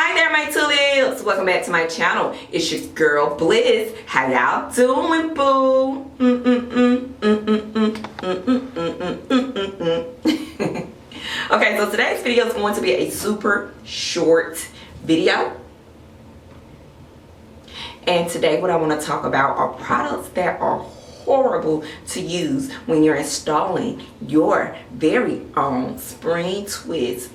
Hi there, my tulips. Welcome back to my channel. It's your girl Bliss. How y'all doing, boo? Okay, so today's video is going to be a super short video. And today what I want to talk about are products that are horrible to use when you're installing your very own spring twist.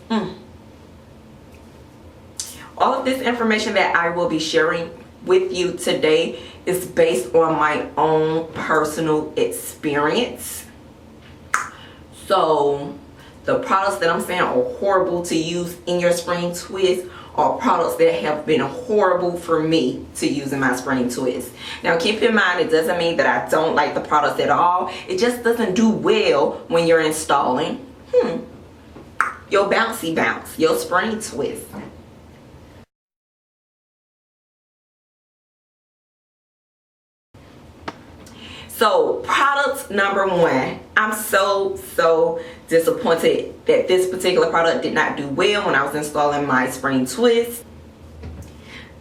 All of this information that I will be sharing with you today is based on my own personal experience. So the products that I'm saying are horrible to use in your spring twist are products that have been horrible for me to use in my spring twist. Now keep in mind, it doesn't mean that I don't like the products at all. It just doesn't do well when you're installing your bouncy bounce, your spring twist. So product number one, I'm so disappointed that this particular product did not do well when I was installing my spring twist.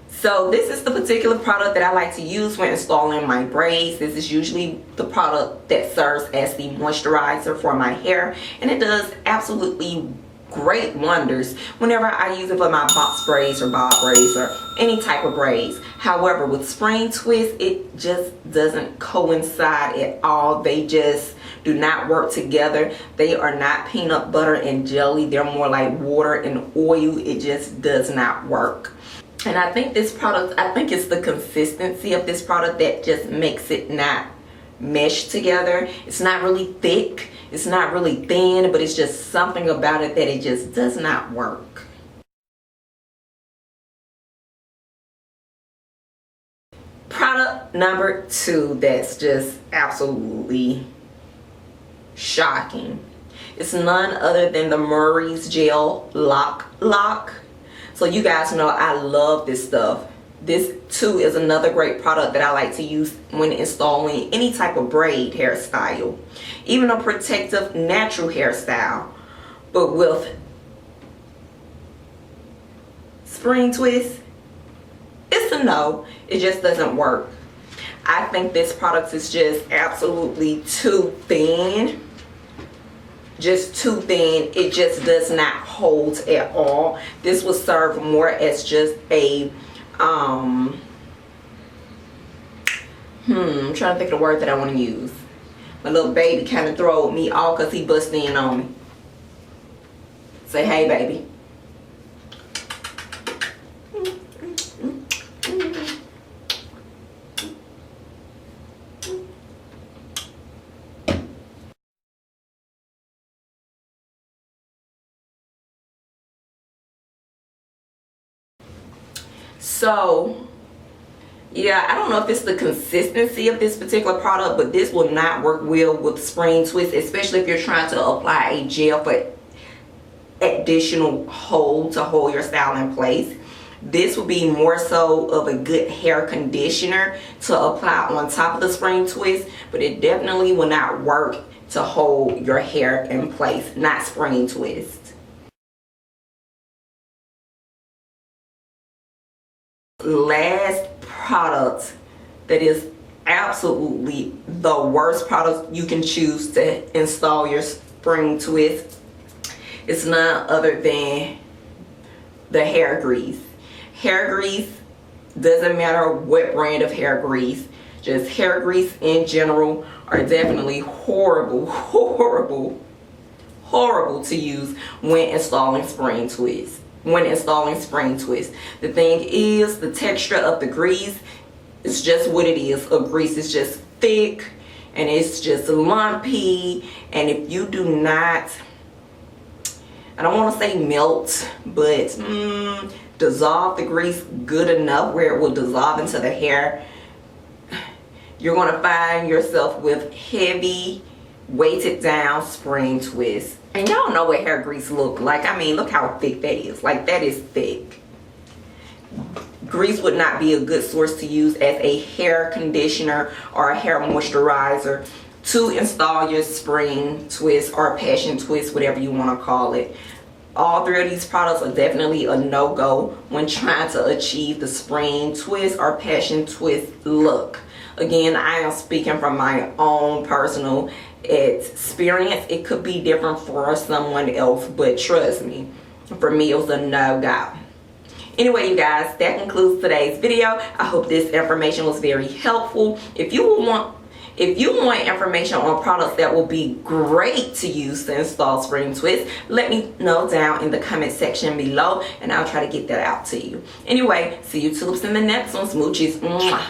So this is the particular product that I like to use when installing my braids. This is usually the product that serves as the moisturizer for my hair, and it does absolutely great wonders whenever I use it for my box braids or bob braids or any type of braids. However, with spring twist, it just doesn't coincide at all. They just do not work together. They are not peanut butter and jelly. They're more like water and oil. It just does not work. And I think this product, I think it's the consistency of this product that just makes it not mesh together. It's not really thick, it's not really thin, but it's just something about it that it just does not work. Product number two that's just absolutely shocking. It's none other than the Murray's Gel Lock. So you guys know I love this stuff. This too is another great product that I like to use when installing any type of braid hairstyle, even a protective natural hairstyle. But with spring twist, it's a no. It just doesn't work. I think this product is just absolutely too thin. Just too thin. It just does not hold at all. This will serve more as just a I'm trying to think of the word that I want to use. My little baby kind of throwed me off because he busted in on me. Say hey, baby. So yeah, I don't know if it's the consistency of this particular product, but this will not work well with spring twist, especially if you're trying to apply a gel for additional hold to hold your style in place. This will be more so of a good hair conditioner to apply on top of the spring twist, but it definitely will not work to hold your hair in place, not spring twist. Last product that is absolutely the worst product you can choose to install your spring twist is none other than the hair grease. Hair grease, doesn't matter what brand of hair grease, just hair grease in general are definitely horrible to use when installing spring twist. The thing is, the texture of the grease is just what it is. A grease is just thick and it's just lumpy, and if you do not, I don't want to say melt, but dissolve the grease good enough where it will dissolve into the hair, you're going to find yourself with heavy, weighted down spring twist. And y'all know what hair grease look like. I mean, look how thick that is. Like, that is thick. Grease would not be a good source to use as a hair conditioner or a hair moisturizer to install your spring twist or passion twist, whatever you want to call it. All three of these products are definitely a no-go when trying to achieve the spring twist or passion twist look. Again, I am speaking from my own personal experience. It could be different for someone else, but trust me, for me it was a no-go. Anyway, you guys, that concludes today's video. I hope this information was very helpful. If you want information on products that will be great to use to install spring twist, let me know down in the comment section below and I'll try to get that out to you. Anyway, see you tulips in the next one. Smoochies. Mwah.